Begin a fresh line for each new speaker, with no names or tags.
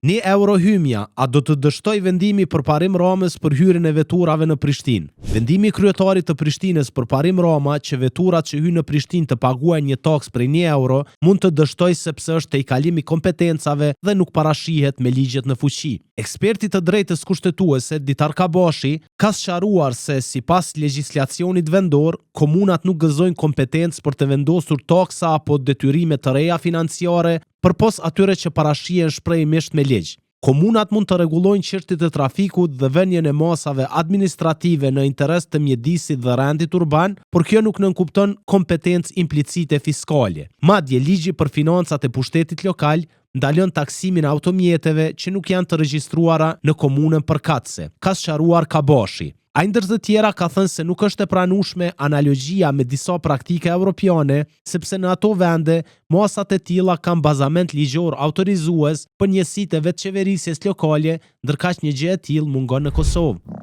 €1 hymja, a do të dështoj vendimi përparim Ramës për hyrjen e veturave në Prishtinë? Vendimi i kryetarit të Prishtinës përparim Rama që veturat që hyjnë në Prishtinë të paguajnë një taks prej €1 mund të dështoj sepse është tejkalim i kompetencave dhe nuk parashihet me ligjet në fuqi. Eksperti të drejtës kushtetuese Ditar Kabashi ka sqaruar se sipas legjislacionit vendor, komunat nuk gëzojnë kompetencë për të vendosur taksa apo detyrime të reja financiare përpos atyre që parashihen shprehimisht me ligj. Komunat mund të rregullojnë çështjet e trafikut dhe vënien e masave administrative në interes të mjedisit dhe rendit urban, por kjo nuk nënkupton kompetencë implicite fiskale. Madje ligji për financat e pushtetit lokal ndalon taksimin e automjeteve që nuk janë të regjistruara në komunën përkatëse, ka sqaruar Kabashi. Ai ndër të tjera ka thënë se nuk është e pranueshme analogjia me disa praktike evropiane, sepse në ato vende masat e tilla kanë bazament ligjor autorizues për njësitë e vetçeverisjes lokale, ndërkaq një gjë e tillë mungon në Kosovë.